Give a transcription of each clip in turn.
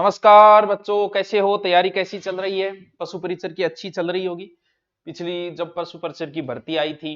नमस्कार बच्चों, कैसे हो? तैयारी कैसी चल रही है? पशु परिचर की अच्छी चल रही होगी। पिछली जब पशु परिचर की भर्ती आई थी,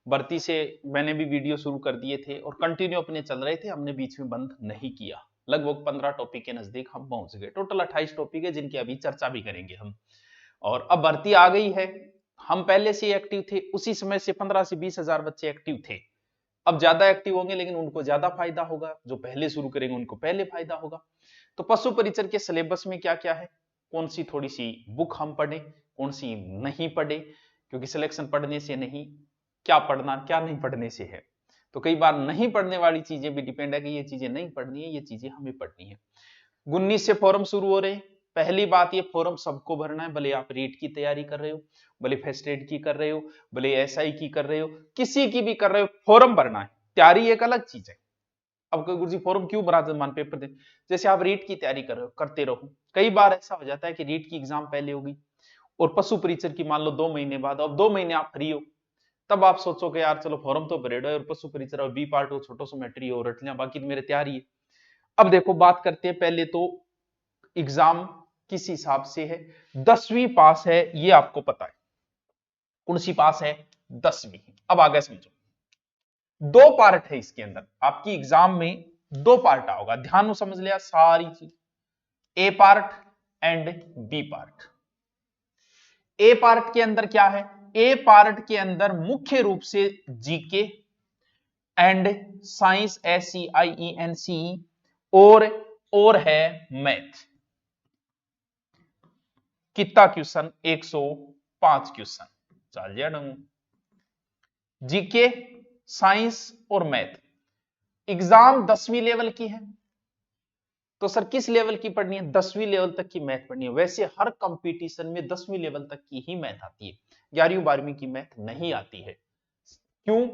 भर्ती से मैंने भी वीडियो शुरू कर दिए थे और कंटिन्यू अपने चल रहे थे, हमने बीच में बंद नहीं किया। लगभग 15 टॉपिक के नजदीक हम पहुंच गए। टोटल 28 टॉपिक है जिनकी अभी चर्चा भी करेंगे हम। और अब भर्ती आ गई है। हम पहले से एक्टिव थे, उसी समय से 15 से 20 हजार बच्चे एक्टिव थे। अब ज्यादा एक्टिव होंगे लेकिन उनको ज्यादा फायदा होगा, जो पहले शुरू करेंगे उनको पहले फायदा होगा। तो पशु परिचर के सिलेबस में क्या क्या है, कौन सी थोड़ी सी बुक हम पढ़ें, कौन सी नहीं पढ़े, क्योंकि सिलेक्शन पढ़ने से नहीं, क्या पढ़ना क्या नहीं पढ़ने से है। तो कई बार नहीं पढ़ने वाली चीजें भी डिपेंड है कि ये चीजें नहीं पढ़नी है, ये चीजें हमें पढ़नी है। 19 से फॉर्म शुरू हो रहे हैं। पहली बात, ये फॉर्म सबको भरना है, भले आप रीट की तैयारी कर रहे हो, भले फर्स्ट एड की कर रहे हो, भले एसआई की कर रहे हो, किसी की भी कर रहे हो, फॉर्म भरना है। तैयारी एक अलग चीज है। अब गुरुजी फॉर्म क्यों भरा मान पेपर दे, जैसे आप रीट की तैयारी कर रहे हो, करते रहो। कई बार ऐसा हो जाता है कि रीट की एग्जाम पहले होगी और पशु परिचर की मान लो 2 महीने बाद, अब 2 महीने आप फ्री हो, तब आप सोचो कि यार चलो फॉर्म तो भरे और पशु परिचर और बी पार्ट हो, छोटो सो मैट्री हो, रट लिया, बाकी तो मेरे तैयारी है। अब देखो बात करते हैं, पहले तो एग्जाम किस हिसाब से है। 10वीं पास है ये आपको पता है। कौन सी पास है? 10वीं। अब आगे समझो, दो पार्ट है इसके अंदर, आपकी एग्जाम में दो पार्ट आओगा, ध्यान में समझ लिया सारी चीज। A part and B part. A part के अंदर क्या है? ए पार्ट के अंदर मुख्य रूप से जीके एंड साइंस, SCIENC, और है मैथ। कितना क्वेश्चन? 105 क्वेश्चन। चल जाए जीके, साइंस और मैथ। एग्जाम 10वीं लेवल की है, तो सर किस लेवल की पढ़नी है? 10वीं लेवल तक की मैथ पढ़नी है। वैसे हर कंपटीशन में 10वीं लेवल तक की ही मैथ आती है, 11वीं 12वीं की मैथ नहीं आती है। क्यों?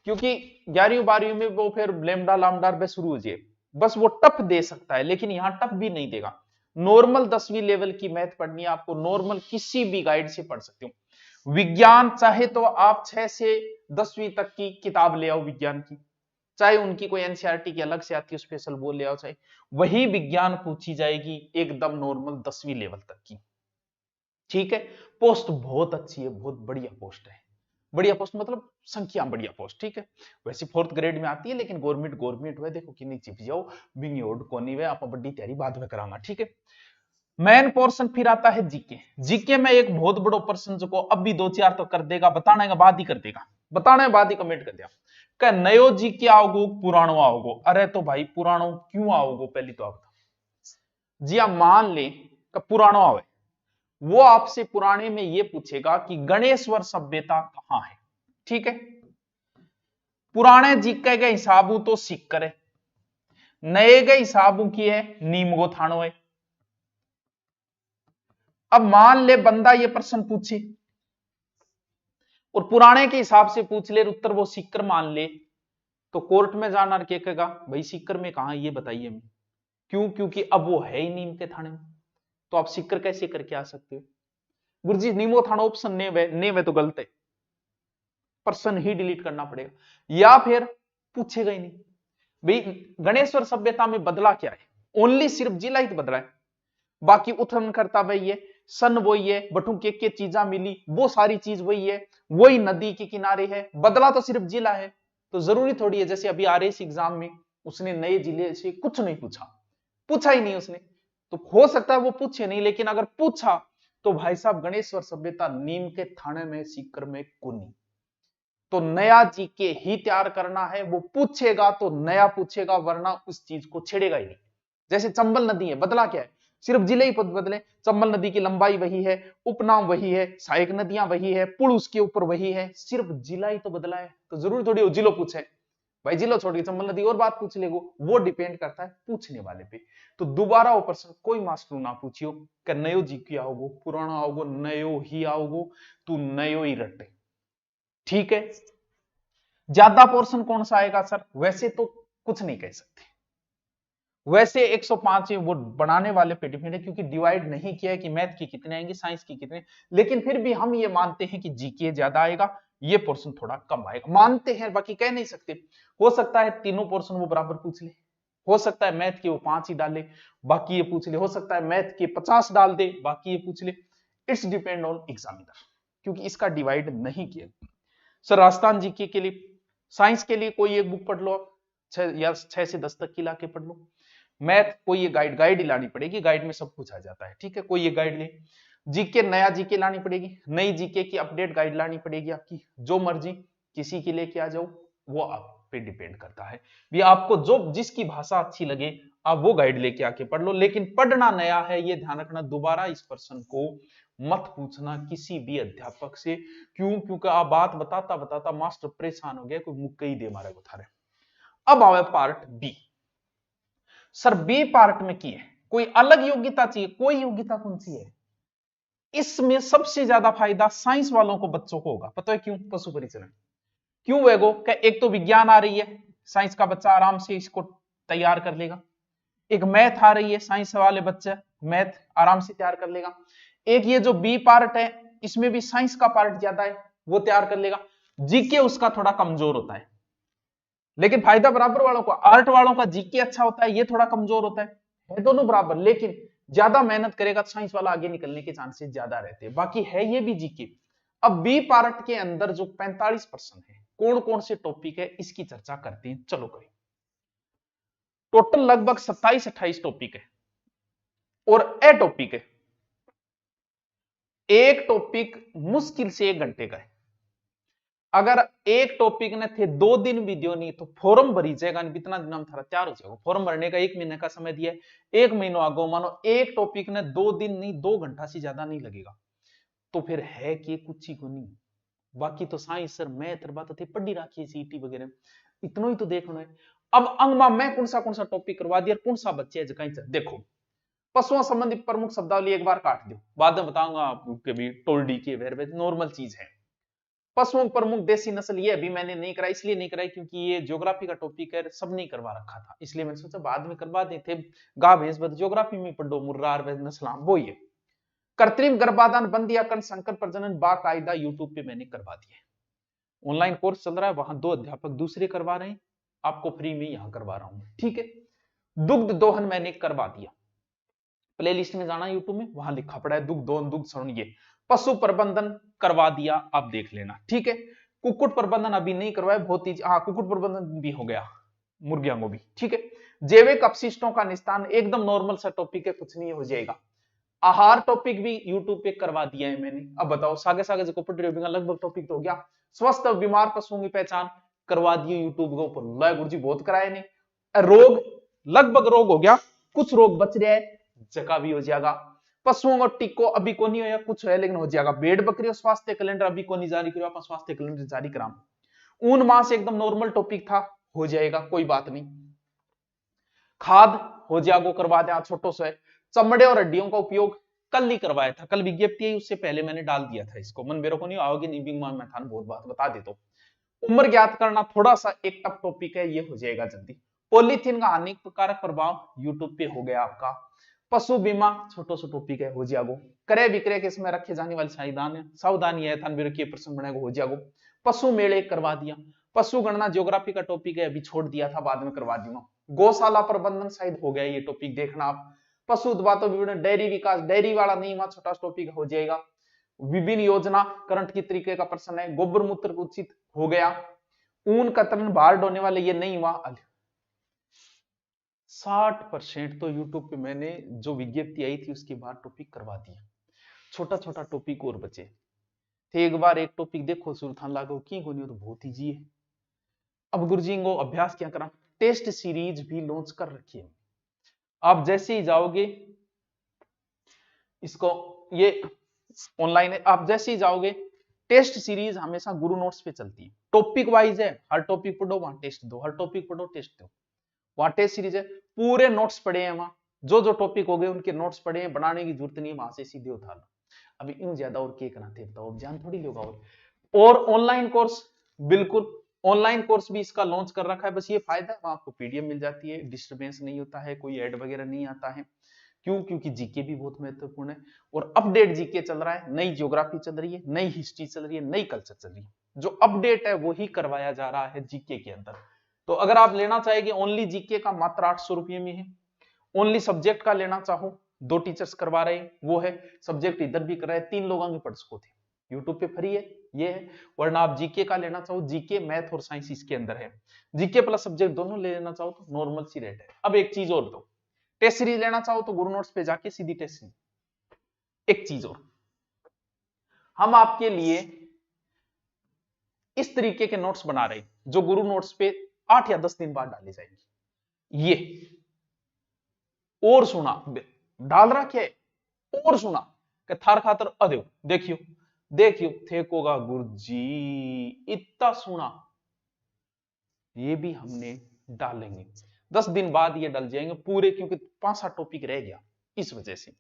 क्योंकि 11वीं 12वीं में वो फिर लेमडा लामडा पे शुरू हो जाए, बस वो टफ दे सकता है, लेकिन यहां टफ भी नहीं देगा। नॉर्मल 10वीं लेवल की मैथ पढ़नी है आपको, नॉर्मल किसी भी गाइड से पढ़ सकते हो। विज्ञान चाहे तो आप 6 से 10वीं तक की किताब ले आओ विज्ञान की, चाहे उनकी कोई एनसीईआरटी की अलग से आती है स्पेशल वो ले आओ, चाहे वही विज्ञान पूछी जाएगी एकदम नॉर्मल 10वीं लेवल तक की। ठीक है, पोस्ट बहुत अच्छी है, बहुत बढ़िया पोस्ट है। बढ़िया पोस्ट मतलब संख्या बढ़िया पोस्ट, ठीक है। वैसे 4th ग्रेड में आती है, लेकिन गवर्नमेंट गवर्नमेंट हुए, देखो कि नहीं चिप जाओ बिंग ओड कोनी वे आप बड़ी तैयारी बाद में कराना, ठीक है। मेन पोर्शन फिर आता है जीके। जीके में एक बहुत बड़ो पर्सन जो को अब भी 2-4 तो कर देगा, बताने के बाद ही कर देगा, बताने के बाद ही कमेंट कर दिया क्या नयो जीके आओगो पुरानो आओगो। अरे तो भाई पुरानो क्यों आओगो, पहली तो आप जी आप मान ले कि पुरानो आवे, वो आपसे पुराने में ये पूछेगा कि गणेश्वर सभ्यता कहां है, ठीक है। पुराने जीके के हिसाबों तो सिक्कर है, नए के हिसाबों की है नीमगो थानो है। अब मान ले बंदा ये प्रश्न पूछे और पुराने के हिसाब से पूछ ले, उत्तर वो सिक्कर मान ले, तो कोर्ट में जाना और कहेगा भाई सिक्कर में कहा ये बताइए हमें। क्यों? क्योंकि अब वो है ही नीम के थाने में, तो आप सिक्कर कैसे करके आ सकते हो? गुरुजी नीमो थाना ऑप्शन नेव है तो गलत है, पर्सन ही डिलीट करना पड़ेगा, या फिर पूछेगा ही नहीं। भाई गणेश्वर सभ्यता में बदला क्या है? ओनली सिर्फ जिला ही तो बदला है, बाकी उत्खनन करता वही है, सन वही है, बटू के चीजा मिली वो सारी चीज वही है, वही नदी के किनारे है, बदला तो सिर्फ जिला है। तो जरूरी थोड़ी है जैसे अभी RAS एग्जाम में उसने नए जिले से कुछ नहीं पूछा, पूछा ही नहीं उसने, तो हो सकता है वो पूछे नहीं, लेकिन अगर पूछा तो भाई साहब गणेश्वर सभ्यता नीम के थाने में सीकर में कुनी, तो नया जीके ही तैयार करना है। वो पूछेगा तो नया पूछेगा, वरना उस चीज को छेड़ेगा ही नहीं। जैसे चंबल नदी है, बदला क्या है? सिर्फ जिले ही बदले, चंबल नदी की लंबाई वही है, उपनाम वही है, सहायक नदियां वही है, पुल उसके ऊपर वही है, सिर्फ जिला ही तो बदला है। तो जरूरी थोड़ी हो जिलो पूछे, भाई जिलो छोड़ के चंबल नदी और बात पूछ लेगो, वो डिपेंड करता है पूछने वाले पे। तो दोबारा वो प्रश्न कोई मास्टर ना पूछियो कि नयो जीके आओगो पुराना आओगो, नयो ही आओगो, तू नयो ही रटे, ठीक है। ज्यादा पोर्शन कौन सा आएगा सर? वैसे तो कुछ नहीं कह सकते, वैसे 105 वो बनाने वाले पे डिपेंड है, क्योंकि डिवाइड नहीं किया है कि मैथ की कितने आएंगे, साइंस की कितने, लेकिन फिर भी हम ये मानते हैं कि जीके ज्यादा आएगा, ये पोर्शन थोड़ा कम आएगा, मानते हैं, बाकी कह नहीं सकते। हो सकता है तीनों पोर्शन वो बराबर पूछ ले, हो सकता है मैथ के वो 5 ही डाले, बाकी ये पूछ ले, हो सकता है मैथ के 50 डाल दे, बाकी ये पूछ ले। इट्स डिपेंड ऑन एग्जामिनर, क्योंकि इसका डिवाइड नहीं किया। सर राजस्थान जीके के लिए, साइंस के लिए कोई एक बुक पढ़ लो आप, 6 से 10 तक की लाके पढ़ लो। मैथ कोई ये गाइड ही लानी पड़ेगी, गाइड में सब कुछ आ जाता है, ठीक है, कोई ये गाइड ले। जीके नया जीके लानी पड़ेगी, नई जीके की अपडेट गाइड लानी पड़ेगी आपकी, जो मर्जी किसी की लेके आ जाओ, वो आप पे डिपेंड करता है। भी आपको जो जिसकी भाषा अच्छी लगे आप वो गाइड लेके आके पढ़ लो, लेकिन पढ़ना नया है ये ध्यान रखना, दोबारा इस पर्सन को मत पूछना किसी भी अध्यापक से। क्यों? क्योंकि आप बात बताता बताता मास्टर परेशान हो गया, कोई मुक्के ही दे मारे को थारे। अब आवे part B. Sir B part में की है कोई अलग योग्यता चाहिए, कोई योग्यता कौन सी है? इसमें सबसे ज्यादा फायदा साइंस वालों को बच्चों को होगा, पता है क्यों? पशु परिचरण। क्यों वेगो? एक तो विज्ञान आ रही है, साइंस का बच्चा आराम से इसको तैयार कर लेगा। एक मैथ आ रही है, साइंस वाले बच्चे मैथ आराम से तैयार कर लेगा। एक ये जो बी पार्ट है इसमें भी साइंस का पार्ट ज्यादा है, वो तैयार कर लेगा। जीके उसका थोड़ा कमजोर होता है, लेकिन फायदा बराबर वालों को। आर्ट वालों का जीके अच्छा होता है, ये थोड़ा कमजोर होता है दोनों बराबर, लेकिन ज्यादा मेहनत करेगा तो साइंस वाला आगे निकलने के चांसेस ज्यादा रहते हैं। बाकी है ये भी जीके। अब बी पार्ट के अंदर जो 45% है, कौन कौन से टॉपिक है इसकी चर्चा करते हैं, चलो करें। टोटल लगभग 27-28 टॉपिक है और ए टॉपिक है। एक टॉपिक मुश्किल से 1 घंटे का है। अगर एक टॉपिक ने थे 2 दिन वीडियो नहीं तो फॉर्म भरी जाएगा, इतना दिन हम थारा तैयार हो जाएगा। फॉर्म भरने का 1 महीने का समय दिया है, 1 महीनों आगो मानो एक टॉपिक ने 2 दिन नहीं 2 घंटा से ज्यादा नहीं लगेगा, तो फिर है कि कुछ ही को नहीं। बाकी तो साइंस सर मैथ बात थे पढ़ी रखी है सीटी वगैरह, इतना ही तो देखना है। अब अंगमा मैं कौन सा टॉपिक करवा दिया, कौन सा बच्चे है कहीं देखो। पशुओं संबंधी प्रमुख शब्दावली एक बार काट दो, बाद में बताऊंगा आपके भी टोल्डी के वेर नॉर्मल चीज है। पशुओं प्रमुख देसी नस्ल ये अभी मैंने नहीं कराई, इसलिए नहीं कराई क्योंकि ये ज्योग्राफी का टॉपिक है, सब नहीं करवा रखा था, इसलिए मैंने सोचा बाद में करवा देते। गा भैंस ज्योग्राफी में पढ़ो, मुर्रार नस्लाम वो ये। कृत्रिम गर्भाधान बंदी या संकर प्रजनन बाकायदा यूट्यूब पे मैंने करवा दिया। ऑनलाइन कोर्स चल रहा है, वहां 2 अध्यापक दूसरे करवा रहे हैं, आपको फ्री में यहां करवा रहा हूं, ठीक है। दुग्ध दोहन मैंने करवा दिया, प्ले लिस्ट में जाना यूट्यूब में, वहां लिखा पड़ा है दुग्ध दोहन दुग्ध सरण, ये पशु प्रबंधन करवा दिया, आप देख लेना, ठीक है। कुक्कुट प्रबंधन अभी नहीं करवाया, बहुत ही हाँ कुक्कुट प्रबंधन भी हो गया, मुर्गियों को भी, ठीक है। जैविक अपशिष्टों का निस्तारण एकदम नॉर्मल सा टॉपिक है, कुछ नहीं हो जाएगा। आहार टॉपिक भी यूट्यूब पे करवा दिया है मैंने। अब बताओ सागे सागे जो पढ़ रहे हो लगभग टॉपिक तो हो गया। स्वस्थ और बीमार पशुओं की पहचान करवा दिए यूट्यूब के ऊपर, गुरुजी बहुत कराए ने। रोग लगभग रोग हो गया, कुछ रोग बच रहे हैं, जगह भी हो जाएगा। पशुओं को टिको अभी को नहीं हो, कुछ है लेकिन हो जाएगा। भेड़ बकरी और स्वास्थ्य कैलेंडर अभी को नहीं जारी करो, आप स्वास्थ्य कैलेंडर जारी करा। ऊन मांस एकदम नॉर्मल टॉपिक था, हो जाएगा कोई बात नहीं। खाद हो जाएगा, करवा दे छोटो सा। चमड़े और हड्डियों का उपयोग कल नहीं करवाया था, कल विज्ञप्ति है, उससे पहले मैंने डाल दिया था इसको, मन मेरे को नहीं आओगे नहीं, मैं था बहुत बात बता देता हूं। उम्र ज्ञात करना थोड़ा सा एक टफ टॉपिक है, ये हो जाएगा जल्दी। पॉलीथीन का हानिकारक प्रभाव यूट्यूब पे हो गया आपका। पशु बीमा छोटो सा टॉपिक है, हो जाएगा। क्रय विक्रय के इसमें रखे जाने वाली सावधानी है, प्रश्न बनेगा, हो जाएगा। पशु मेले करवा दिया। पशु गणना ज्योग्राफी का टॉपिक है, अभी छोड़ दिया था, बाद में करवा दूंगा। गौशाला प्रबंधन शायद हो गया ये टॉपिक, देखना आप। पशु उत्पादों विवरण, डेयरी विकास, डेयरी वाला नहीं हुआ, छोटा टॉपिक हो जाएगा। विभिन्न योजना करंट की तरीके का प्रश्न है। गोबर मूत्र उचित हो गया। ऊन कतरन बाहर ढोने वाले ये नहीं हुआ। 60% तो यूट्यूब पे मैंने जो विज्ञप्ति आई थी उसके बाद टॉपिक करवा दिया। छोटा छोटा टॉपिक और बचे थे, एक बार एक टॉपिक देखो सुरथान लागो की गोनियो तो बहुत ईजी है। अब गुरुजी को अभ्यास क्या करा, टेस्ट सीरीज भी लॉन्च कर रखी है। आप जैसे ही जाओगे इसको, ये ऑनलाइन है, आप जैसे ही जाओगे टेस्ट सीरीज हमेशा गुरु नोट्स पे चलती है, टॉपिक वाइज है, हर टॉपिक पढ़ो वहां टेस्ट दो, हर टॉपिक पढ़ो टेस्ट दो, वहां टेस्ट सीरीज है, पूरे नोट्स पढ़े हैं वहां, जो जो टॉपिक हो गए उनके नोट्स पढ़े हैं, बनाने की जरूरत नहीं है, वहां से सीधे उठा लो। अभी इन ज्यादा और क्या करना थे बताओ, जान थोड़ी लोग। और ऑनलाइन कोर्स, बिल्कुल ऑनलाइन कोर्स भी इसका लॉन्च कर रखा है, बस ये फायदा है आपको पीडीएफ मिल जाती है, डिस्टर्बेंस नहीं होता है, कोई ऐड वगैरह नहीं आता है। क्यों? क्योंकि जीके भी बहुत महत्वपूर्ण है और अपडेट जीके चल रहा है, नई ज्योग्राफी चल रही है, नई हिस्ट्री चल रही है, नई कल्चर चल रही है, जो अपडेट है वो ही करवाया जा रहा है जीके के अंदर। तो अगर आप लेना चाहेंगे ओनली जीके का मात्र 800 रुपये में है। ओनली सब्जेक्ट का लेना चाहो, 2 टीचर्स करवा रहे हैं, वो है सब्जेक्ट इधर भी कर रहे हैं, 3 लोग आगे पढ़ सको थे, यूट्यूब पे फ्री है ये है। वरना आप जीके का लेना चाहो, जीके मैथ और साइंस इसके अंदर है, जीके प्लस सब्जेक्ट दोनों ले लेना चाहो तो नॉर्मल सी रेट है। अब एक चीज और दो, टेस्ट सीरीज लेना चाहो तो गुरु नोट्स पे जाके सीधी टेस्ट सीरीज। एक चीज और, हम आपके लिए इस तरीके के नोट्स बना रहे हैं जो गुरु नोट्स पे 8 या 10 दिन बाद डाले जाएंगे। ये और सुना डाल रहा है, और सुना कि थार खातर अदेव देखियो देखियो थे कोगा गुरुजी इतना सुना, ये भी हमने डालेंगे 10 दिन बाद ये डल जाएंगे पूरे, क्योंकि 5-7 टॉपिक रह गया इस वजह से।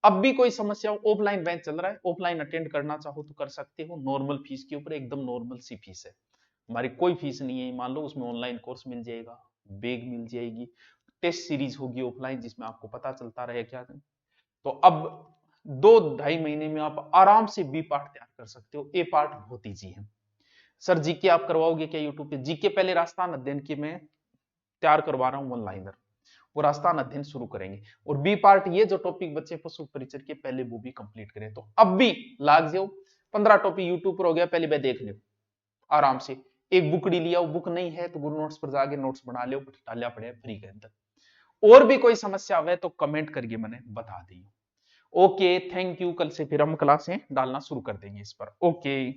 अब भी कोई समस्या हो, ऑफलाइन बैच चल रहा है, ऑफलाइन अटेंड करना चाहो तो कर सकते हो, नॉर्मल फीस के ऊपर, एकदम नॉर्मल सी फीस है, हमारी कोई फीस नहीं है। मान लो उसमें ऑनलाइन कोर्स मिल जाएगा, बैग मिल जाएगी, टेस्ट सीरीज होगी ऑफलाइन जिसमें आपको पता चलता रहे क्या है। तो अब 2-2.5 महीने में आप आराम से बी पार्ट तैयार कर सकते हो, ए पार्ट बहुत ईजी है। सर जीके आप करवाओगे क्या यूट्यूब पे? जीके पहले राजस्थान अध्ययन की मैं तैयार करवा रहा हूँ वन लाइनर, वो राजस्थान अध्ययन शुरू करेंगे, और बी पार्ट ये जो टॉपिक बच्चे पशु परिचर के पहले वो भी कंप्लीट करें। तो अब भी लाग जाओ, 15 टॉपिक यूट्यूब पर हो गया, पहले वह देख लो आराम से, एक बुकड़ी लिया, बुक नहीं है तो गुरु नोट्स पर जाके नोट्स बना लो, डालिया पड़े फ्री के अंदर। और भी कोई समस्या हुए तो कमेंट करके मैंने बता दी। ओके थैंक यू, कल से फिर हम क्लासें डालना शुरू कर देंगे इस पर। ओके